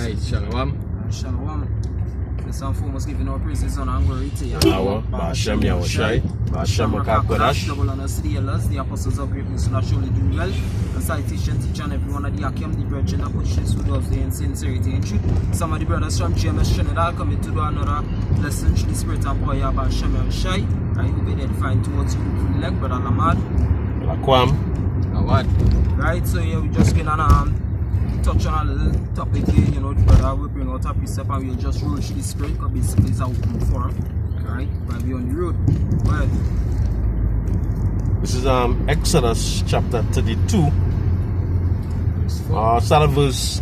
Alright, Shalom. Shalom. First and foremost, giving our praises and glory to Yahweh, Ba'ashem Yahushai, Ba'ashem Makakodash. Double honors to the elders, the apostles of greatness who are surely doing well. And citation teach and everyone of the Akim, the brethren that pushes who does the in sincerity and truth. Some of the brothers from GMS Trinidad coming to do another lesson through the spirit of power of Ba'ashem Yahushai. I hope it edifying towards you through the leg, Brother Lamad. Lakwam. Awad. Right, so yeah, we just gonna touch on a little topic here, you know, brother, we bring out a precept and we'll just roll through the spirit because basically it's an open forum, right, while we're on the road. Well, this is Exodus chapter 32. I'll start at verse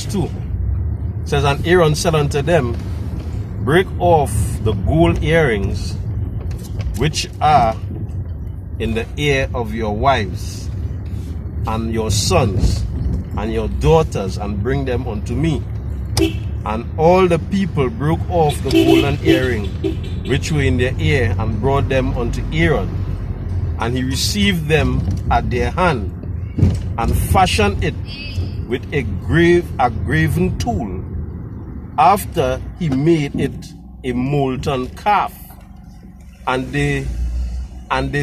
2. It says, and Aaron said unto them, break off the gold earrings which are in the ear of your wives and your sons and your daughters, and bring them unto me. And all the people broke off the golden earring which were in their ear, and brought them unto Aaron. And he received them at their hand, and fashioned it with a graven tool, after he made it a molten calf. And they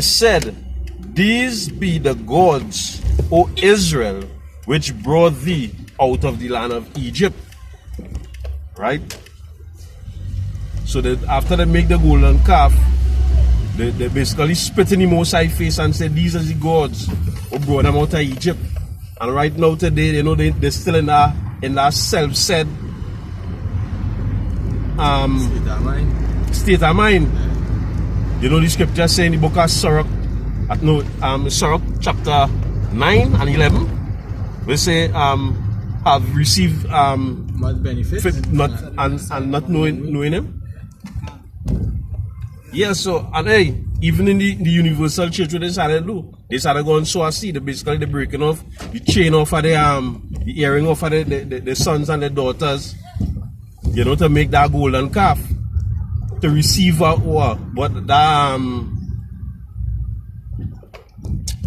said, these be the gods, O Israel, which brought thee out of the land of Egypt. Right? So that after they make the golden calf, they basically spit in the Most High face and said, these are the gods who brought them out of Egypt. And right now today, you know, they're still in that self-said state of mind. You know, the scripture say in the book of Sirach, Sirach chapter 9 and 11, we say have received benefit not knowing him. Yeah, so and hey, even in the universal church, what they started to do, they started going sow a seed. Basically the breaking off the chain off of the earring off of the sons and the daughters, you know, to make that golden calf, to receive what that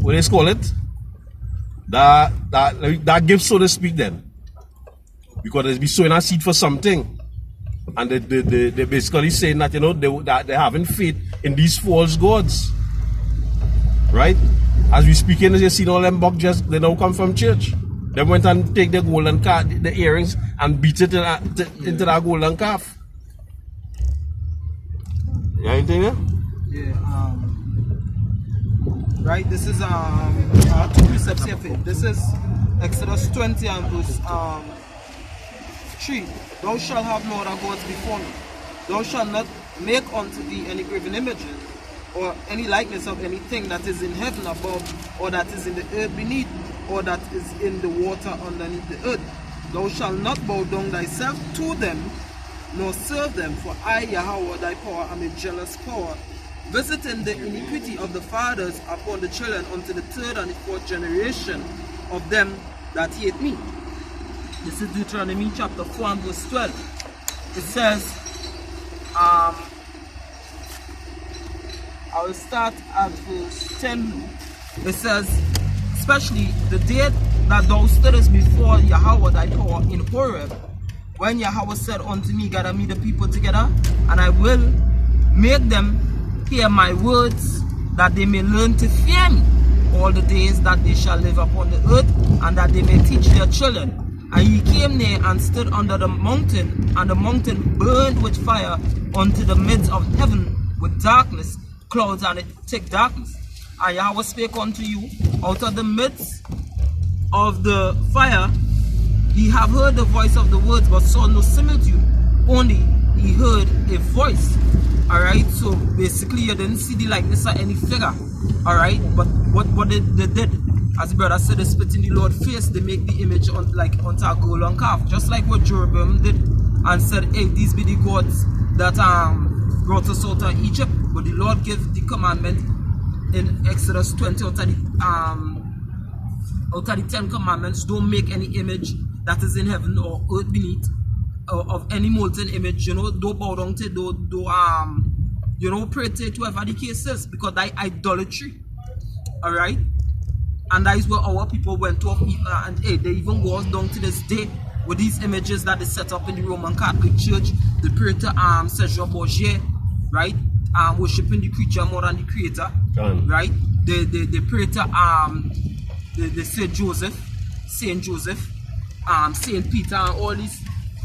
what they call it, that gift, so to speak, then, because they be sowing a seed for something, and they basically saying that, you know, that they're having faith in these false gods, right? As we speaking, you see all them buck just they don't come from church. They went and take the golden calf, the earrings, and beat it into that golden calf. You anything there? yeah, right, this is two precepts here. This is Exodus 20 and verse 3. Thou shalt have no other gods before me. Thou shalt not make unto thee any graven images, or any likeness of anything that is in heaven above, or that is in the earth beneath, or that is in the water underneath the earth. Thou shalt not bow down thyself to them, nor serve them, for I, Yahweh, thy power, am a jealous power, visiting the iniquity of the fathers upon the children unto the third and the fourth generation of them that hate me. This is Deuteronomy chapter 4 and verse 12. It says, I will start at verse 10. It says, especially the day that thou stoodest before Yahweh thy power in Horeb, when Yahweh said unto me, gather me the people together, and I will make them hear my words, that they may learn to fear me all the days that they shall live upon the earth, and that they may teach their children. And he came near and stood under the mountain, and the mountain burned with fire unto the midst of heaven with darkness, clouds and a thick darkness. And Yahweh spake unto you out of the midst of the fire. He have heard the voice of the words, but saw no similitude, only he heard a voice. Alright, so basically you didn't see the likeness of any figure. Alright, but what they did, as the brother said, they spit in the Lord's face, they make the image on, like onto a golden calf, just like what Jeroboam did, and said, hey, these be the gods that brought us out of Egypt. But the Lord gave the commandment in Exodus 20 out of the 10 commandments, don't make any image that is in heaven or earth beneath, of any molten image, you know, don't bow down to, don't you know, pray to whoever the case is, because that idolatry. Alright? And that is where our people went off, and hey, they even go down to this day with these images that is set up in the Roman Catholic Church. They pray to Saint Borgia, right? Worshiping the creature more than the creator, right? They pray to the Saint Joseph, Saint Peter, and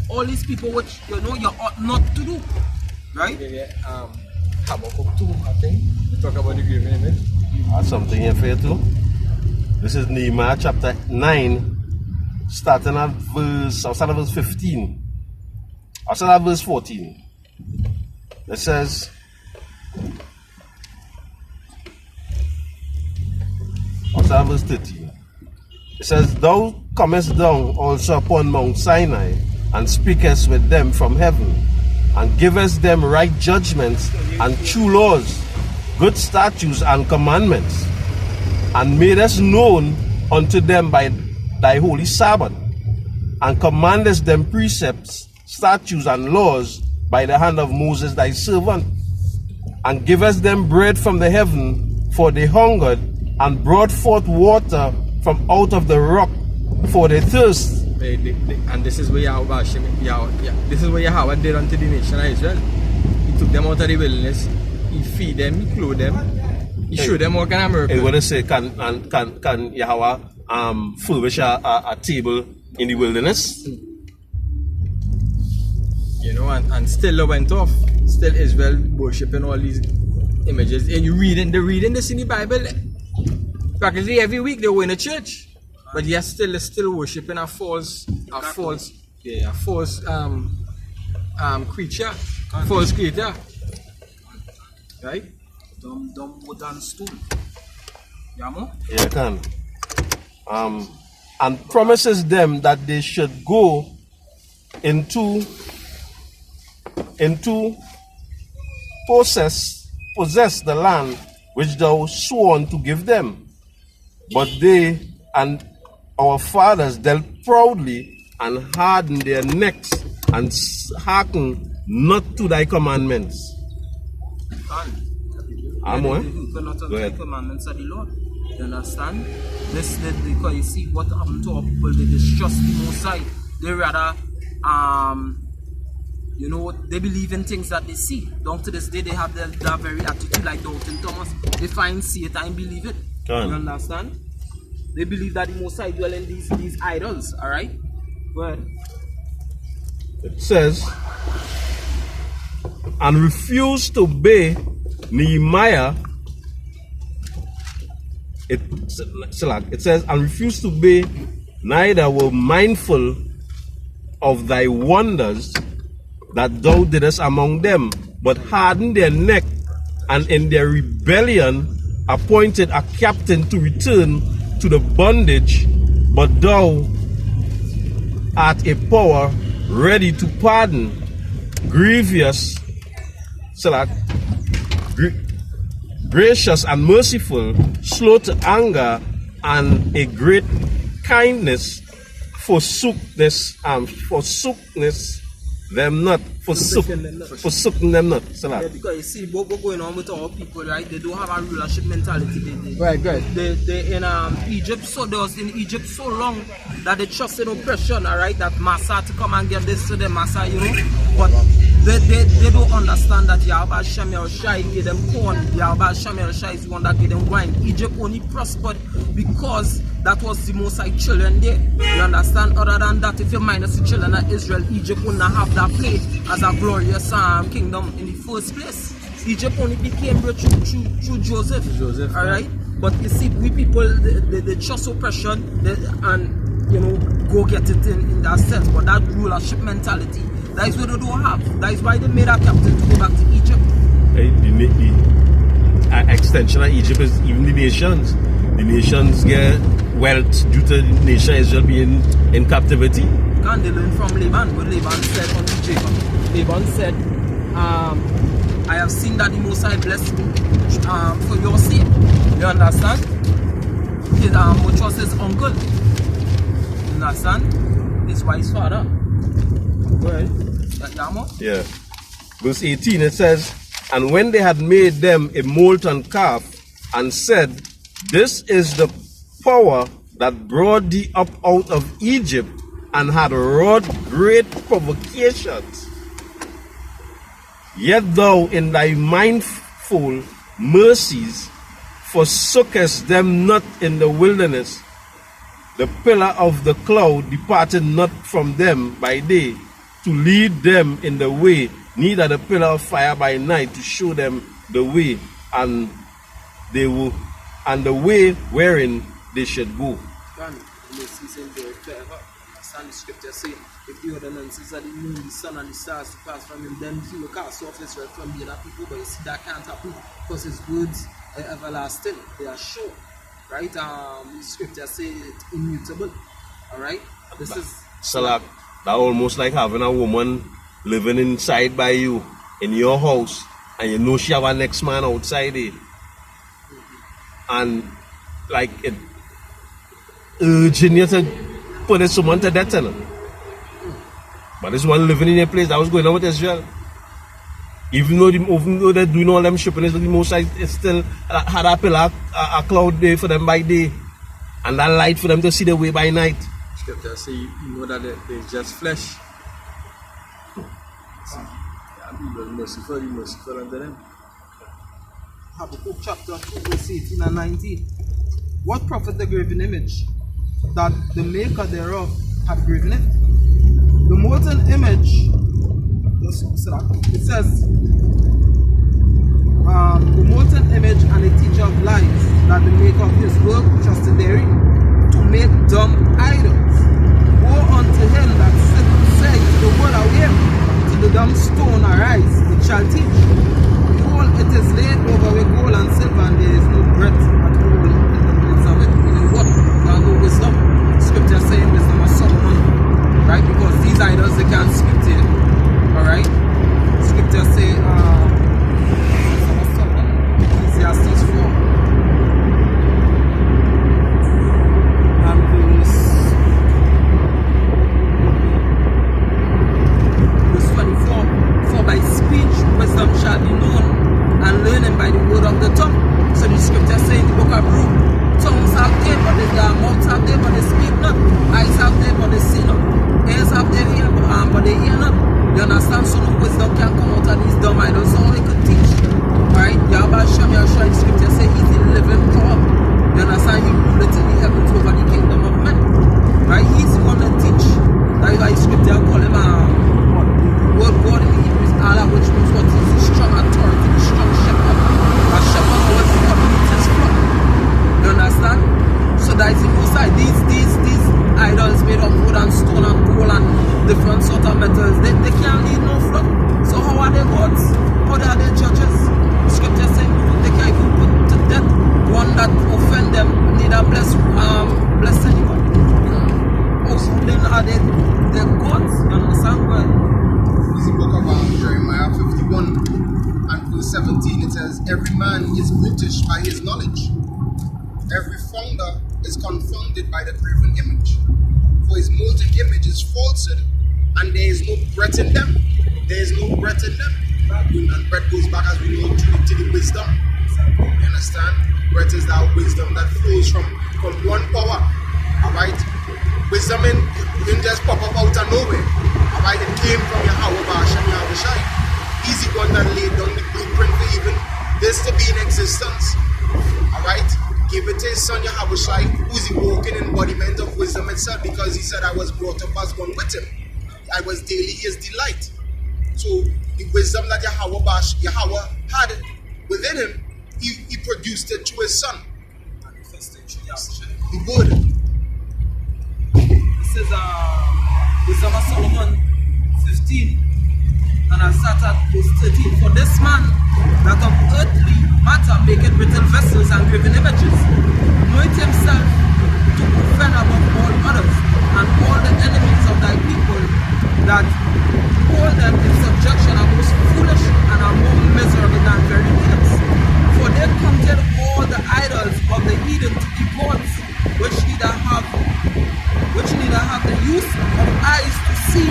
all these people which you ought not to do, right? Habakkuk 2, I think. We talk about the graven image. That's something here for you too. This is Nehemiah chapter 9, starting at verse 15. I'll start at verse 14. It says, I'll start at verse 13. It says, Thou comest down also upon Mount Sinai, and speakest with them from heaven, and givest them right judgments and true laws, good statutes and commandments, and madest known unto them by thy holy Sabbath, and commandest them precepts, statutes, and laws by the hand of Moses thy servant, and givest them bread from the heaven, for they hungered, and brought forth water from out of the rock for their thirst. And this is what Yahweh did unto the nation of Israel. He took them out of the wilderness, he feed them, he clothed them, he showed them what kind of miracle. And what they say, can Yahweh furbish a table in the wilderness? You know, and still it went off. Still Israel worshipping all these images. And they're reading this in the Bible. Practically every week they were in a church. But yes, they're still worshipping a false creature, false creator. Right? Dumb wood and stone. Yamo? Yeah, can. And promises them that they should go into possess the land which thou sworn to give them. But they and our fathers dealt proudly and hardened their necks and hearkened not to thy commandments. Go ahead. Commandments of the Lord. You understand? This because you see what happened to our people. They distrust the Most High. They rather they believe in things that they see. Down to this day, they have that very attitude like Doubting Thomas. They find, see it, and believe it. You understand? They believe that the Most High dwell in these idols. All right, but it says, and refused to obey Nehemiah. It says, and refused to obey, neither were mindful of thy wonders that thou didst among them, but hardened their neck, and in their rebellion appointed a captain to return to the bondage. But thou art a power ready to pardon, gracious and merciful, slow to anger, and a great kindness, forsookness them not, forsook them not. Yeah, because you see what going on with our people, right? They don't have a rulership mentality. Right. They in Egypt, so they was in Egypt so long that they trusted oppression, alright, that Massa to come and give this to them, Massa, but they don't understand that Yahweh Shem Shai gave them corn. Yahweh Shem Shai is the one that gave them wine. Egypt only prospered because that was the Most High children there. You understand? Other than that, if you minus the children of Israel, Egypt would not have that place as a glorious kingdom in the first place. Egypt only became rich through Joseph. Alright? But you see, we people, they trust oppression and go get it in that sense. But that rulership mentality, that is what they don't have. That is why they made a captain to go back to Egypt. The extension of Egypt is even the nations. The nations get wealth due to the nation Israel being in captivity. Can they learn from Laban? What Laban said unto Jacob. Laban said, I have seen that the Most High blessed me for your sake. You understand? Which was his uncle. You understand? His wife's father. Well, yeah. Verse 18 it says, and when they had made them a molten calf, and said, this is the power that brought thee up out of Egypt, and had wrought great provocations. Yet thou in thy mindful mercies forsookest them not in the wilderness. The pillar of the cloud departed not from them by day to lead them in the way, neither the pillar of fire by night to show them the way, and the way wherein they should go. And the scripture saying, if the ordinances of the moon, the sun, and the stars to pass from him, then he will cast off Israel from the other people. But you see, that can't happen because his words are everlasting, they are sure, right? The scripture say it's immutable, all right? This is Salak, that almost like having a woman living inside by you in your house, and you know she have a next man outside it, and like it urging you to put someone to death, you know? But this one living in a place that was going on with Israel. Even though they're doing all them shipping, the Most High still had a pillar, a cloud day for them by day, and that light for them to see the way by night. Scripture say you know that there's just flesh. Be merciful unto them. Habakkuk chapter 2, verse 18 and 19. What profit the graven image, that the maker thereof had graven it? The molten image, it says, the molten image and the teacher of lies, that the maker of his work trusted therein, to make dumb idols. Woe unto him that says the word away, till the dumb stone arise, it shall teach. Behold, it is laid over with gold and silver, and there is no breath at all in the midst of it. Meaning what? There are no wisdom. Scripture saying wisdom of Solomon, right? Because these idols, they can't speak to you, all right? Scripture say, wisdom of Solomon, Ecclesiastes 4. And verse 24. For by speech wisdom shall be known, and learning by the word of the tongue. So the scripture say in the book of Ruth, tongues have they, but mouths have they, but they speak not. Eyes have they, but they see not. Ears have they, but they hear not. You understand? So no wisdom can come out of these dumb idols. So all they could teach. Alright? Yahweh Shem Yahshua, the scripture say he's the living power. You understand? He ruled in the heavens over the kingdom of men. Right? He's the one that teach. That's why scripture call him word God in the Hebrew is Allah, which means what is the strong authority, the strong shepherd. A shepherd always leads his flock. You understand? So that is the most side. These idols made of wood and stone and gold and different sort of metals, they can't lead no flock. So how are they gods? How are they judges? Scripture saying they can't even put to death one that offend them, neither bless anyone. Also then are they gods? You understand? Well, the book of Jeremiah 51 and verse 17, it says, every man is brutish by his knowledge. Every founder is confounded by the graven image. For his molten image is falsehood, and there is no breath in them. There is no breath in them. And breath goes back, as we know, to the wisdom. You understand? Breath is that wisdom that flows from one power. Alright? Wisdom didn't just pop up out of nowhere. Alright? It came from Yahweh Ba'ashem Yahweh Shai. He's the one that laid down the blueprint for even this to be in existence. Alright? Give it to his son Yahweh Shai, who's the walking embodiment of wisdom itself, because he said, I was brought up as one with him. I was daily his delight. So the wisdom that Yahweh had within him, he produced it through his son. The word. This is Wisdom of Solomon 15, and I start at verse 13. For this man that of earthly matter maketh written vessels and graven images, knoweth himself to offend above all others, and all the enemies of thy people that hold them in subjection are most foolish and are more miserable than very names. For they counted all the idols of the heathen to be gods, which neither have the use of eyes to see,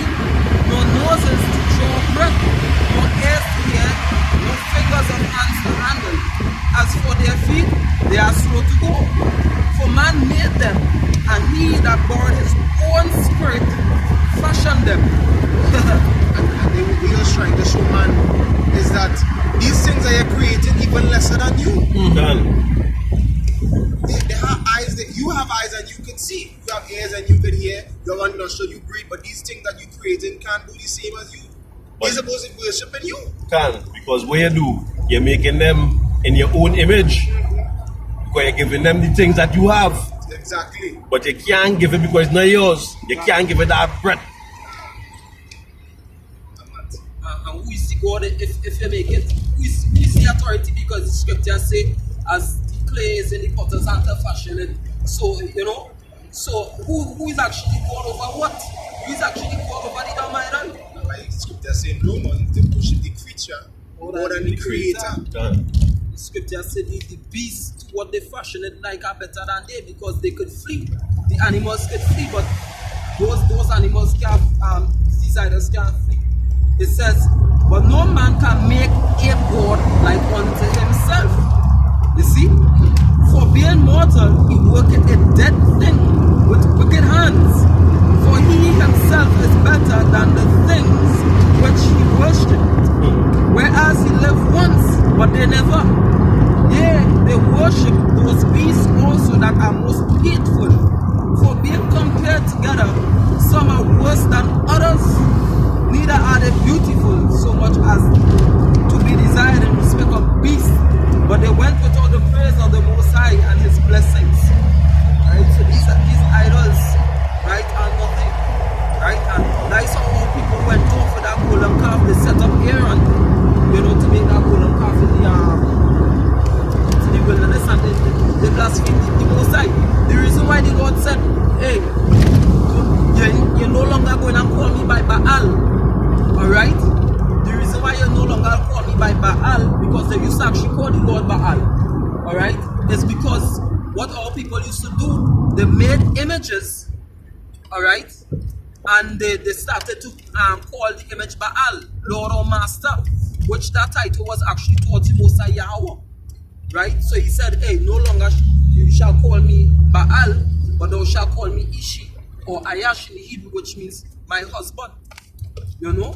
nor noses to draw breath, nor ears to hear, nor fingers of hands to handle. As for their feet, they are slow to go. For man made them, and he that borrowed his own spirit he was trying to show man is that these things that you're creating even lesser than you. Can. They have eyes that you have eyes and you can see. You have ears and you can hear. Your one nostril you breathe, but these things that you creating can't do the same as you. They're supposed to worship in you. Can. Because what you do, you're making them in your own image. Because you're giving them the things that you have. Exactly. But you can't give it because it's not yours. You can't give it that breath. And who is the God if you make it? Who is the authority? Because the scriptures say, as the clay is in the potter's hand to fashion it. So, you know, so who is actually God over what? Who is actually God over the Almighty? Like the scripture saying, no one to worship the creature more than the creator. Can. The scripture said the beasts, what they fashion it like are better than they, because they could flee. The animals could flee, but those animals can't, these idols can't flee. It says, but no man can make a God like unto himself. You see? For being mortal, he worketh a dead thing with wicked hands. For he himself is better than the things which he worshipped. Whereas he lived once, but they never. Yea, they worship those beasts also that are most hateful. For being compared together, some are worse than others. Neither are they beautiful so much as to be desired in respect of beasts, but they went with all the praise of the Most High and His blessings. Right? So these idols, right, are nothing. Right? And that's how all people went off with that golden calf. They set up Aaron, you know, to make that golden calf in the wilderness, and they blasphemed the Most High. The reason why the Lord said, hey, you're no longer going to call me by Baal. Alright? The reason why you're no longer call me by Baal, because they used to actually call the Lord Baal. Alright? Is because what all people used to do, they made images. Alright? And they started to call the image Baal, Lord or Master, which that title was actually towards the Most High Yahweh. Right? So he said, hey, no longer you shall call me Baal, but thou shalt call me Ishi, or Ayash in the Hebrew, which means my husband. You know?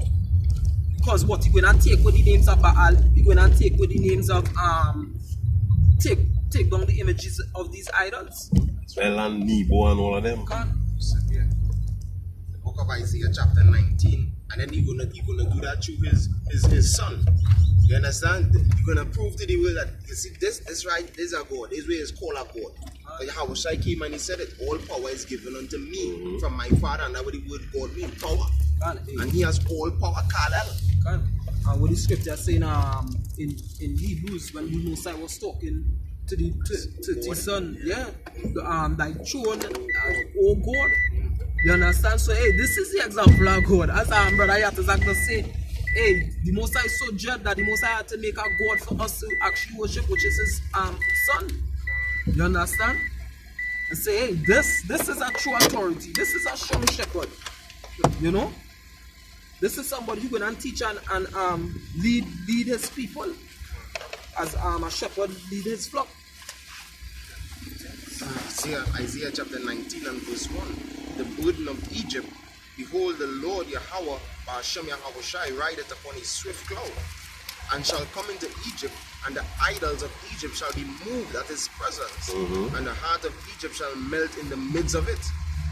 Because what you're gonna take with the names of Baal, you're gonna take with the names of take down the images of these idols. Well, and Nebo and all of them. Yeah. The book of Isaiah chapter 19, and then he's gonna do that through his son. You understand? You're gonna prove to the world that you see this right, this is a God, this way is called a God. But Yahushua came and he said it, all power is given unto me from my Father, and that's what the word God means, power. And he has all power, Kalel. And what the scripture saying in Hebrews, when the Messiah was talking to the son, yeah, thy throne, oh God. You understand? So hey, this is the example of God. As brother Yatazak said, hey, the Messiah is so dread that the Messiah had to make a God for us to actually worship, which is his son. You understand? And say, hey, this is a true authority. This is a strong shepherd. You know? This is somebody who can teach and lead his people as a shepherd lead his flock. Isaiah chapter 19 and verse 1. The burden of Egypt, behold, the Lord Yahweh, Ba'ashem Yahushai, rideth upon his swift cloud, and shall come into Egypt, and the idols of Egypt shall be moved at his presence, and the heart of Egypt shall melt in the midst of it.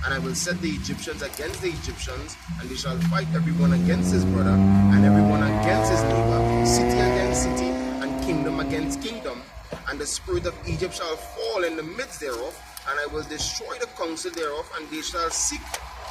And I will set the Egyptians against the Egyptians, and they shall fight everyone against his brother, and everyone against his neighbor, city against city, and kingdom against kingdom. And the spirit of Egypt shall fall in the midst thereof, and I will destroy the counsel thereof, and they shall seek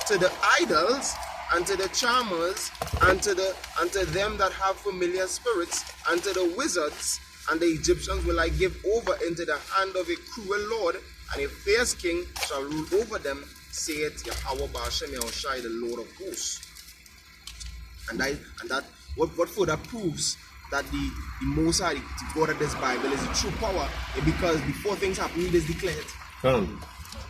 to the idols, and to the charmers, and to them that have familiar spirits, and to the wizards, and the Egyptians will I give over into the hand of a cruel lord, and a fierce king shall rule over them, saith Yahweh Ba'ashem Yahushai, the Lord of hosts. And that what further proves that the Most High, the God of this Bible, is the true power, because before things happen, he is declared.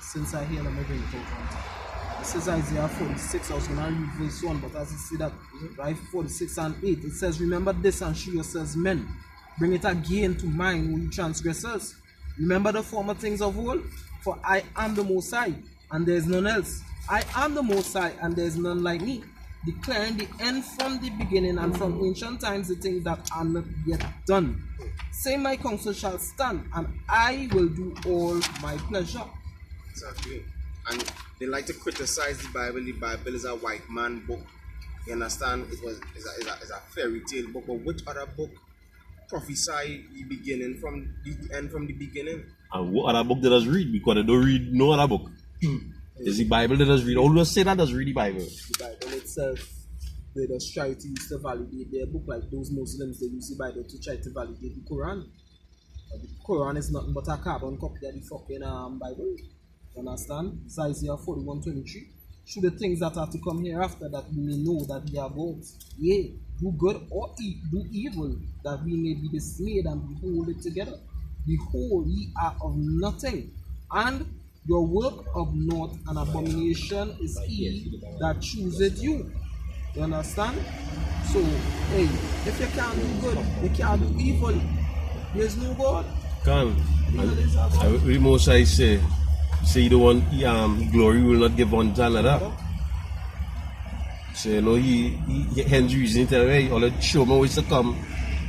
Since I hear, let me bring it out. This is Isaiah 46. I was going to read verse 1, but as you see that, right, 46 and 8, it says, remember this and show yourselves men. Bring it again to mind, O you transgressors. Remember the former things of old, for I am the Most High, and there is none else. I am the Most High, and there is none like me. declaring the end from the beginning, and from ancient times the things that are not yet done. Say, my counsel shall stand, and I will do all my pleasure. Exactly. And they like to criticize the Bible. The Bible is a white man book. You understand? It was is a fairy tale book. But which other book prophesy the beginning from the end from the beginning? And what other book did us read? Because they don't read no other book. It's the Bible that does read. Always say that does read the Bible. The Bible itself, they just try to use to validate their book, like those Muslims, they use the Bible to try to validate the Quran. The Quran is nothing but a carbon copy of the fucking Bible. You understand? It's Isaiah 41:23. Show the things that are to come hereafter, that we may know that we are gods. Yea, do good or do evil, that we may be dismayed and behold it together. Behold, ye are of nothing, and your work of naught and abomination is he that chooseth you. You understand? So, hey, if you can't do good, you can't do evil. There's no God. Can. And we most I say you don't want glory will not give unto another. So you know he hence reason tell me, all that show me what's to come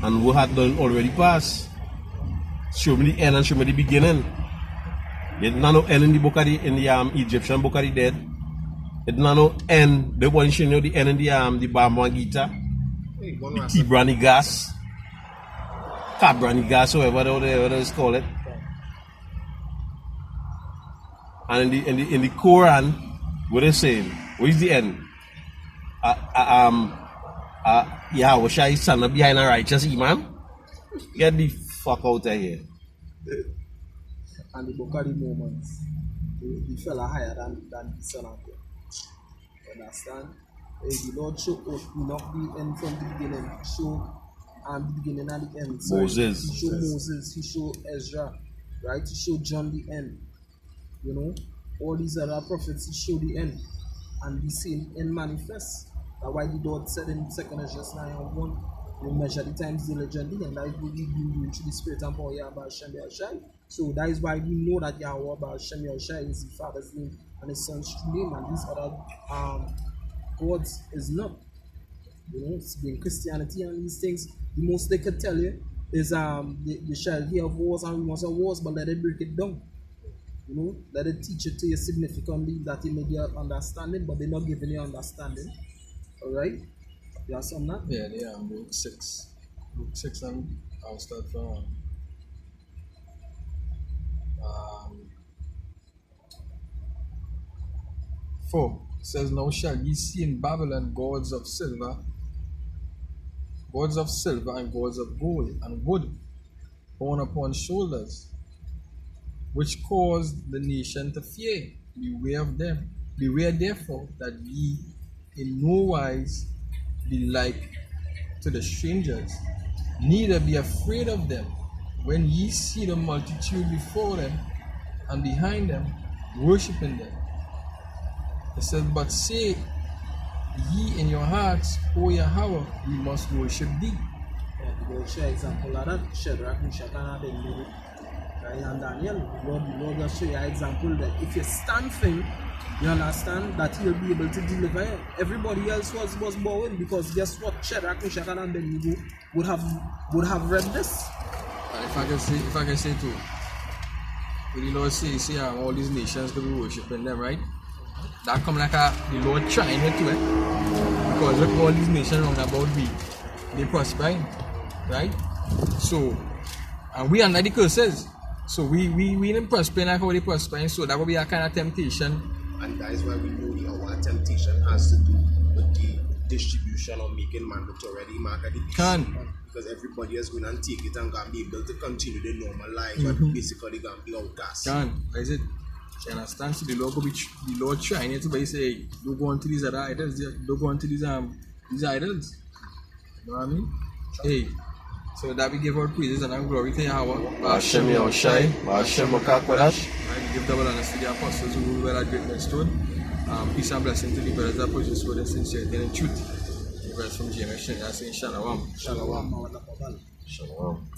and what had done already passed. Show me the end and show me the beginning. It not no end in the book of the Egyptian book of the dead. It not no end. The one showing you the end in the Bhagavad Gita, Hey, one the last Kibrani gas, Kabrani gas, whatever they call it. And in the Quran, what they saying? What is the end? Yahweh Shai son behind a righteous imam. Get the fuck out of here. And the book of the moments, the fella higher than the son of God. Understand? The Lord showed enough the end from the beginning. He showed the beginning and the end. Sorry. Moses. He showed Moses. He showed Ezra. Right? He showed John the end. You know? All these other prophets, he showed the end. And the same end manifests. That's why the Lord said in 2 Ezra 9:1, you measure the times diligently, and that is what we do through the Spirit and power of Yahweh Hashem Yahushai. So that is why we know that Yahweh Hashem Yahushai is the Father's name and His Son's true name, and these other gods is not. You know, it's being Christianity and these things. The most they could tell you is they shall hear of wars and rumors of wars, but let it break it down. You know, let it teach it to you significantly that you may get understanding, but they're not giving you understanding. Alright? You have some that? Yeah, they are book 6. Book 6, and I'll start from 4. It says, now shall ye see in Babylon gods of silver and gods of gold and wood borne upon shoulders, which caused the nation to fear. Beware of them. Beware therefore that ye in no wise be like to the strangers, neither be afraid of them when ye see the multitude before them and behind them, worshipping them. It says, but say ye in your hearts, O Yahweh, we must worship thee. Yeah, the Lord share example of that. Shadrach, Meshach, and Abednego. Right? And Daniel, the Lord will show you an example that if you stand firm, you understand that He'll be able to deliver you. Everybody else was bowing, because guess what? Shadrach, Meshach, and Abednego would have read this. If I can say too, when the Lord say all these nations could be worshipping them, right? That come like the Lord trying it to it. Because look, all these nations round about me, they prospering, right? So, and we under the curses. So we didn't prosper like how they prospering, so that will be a kind of temptation. And that is why we know our temptation has to do with the distribution or making mandatory the mark of the beast. Because everybody is going to take it and going to be able to continue their normal life, but basically going to be outcast. Is it? You understand? So the Lord trying it, but He say, don't go into these other idols, don't go into these idols. You know what I mean? Hey, so that we give our praises and our glory to Yahweh. Hashem Yahushai, Hashem Makakwadash. We give double honors to the apostles who rule well at great milestone. Peace and blessing to the brothers that produce word and sincerity and truth. The brothers from GMS, I say Shalom. Shalom. Shalom.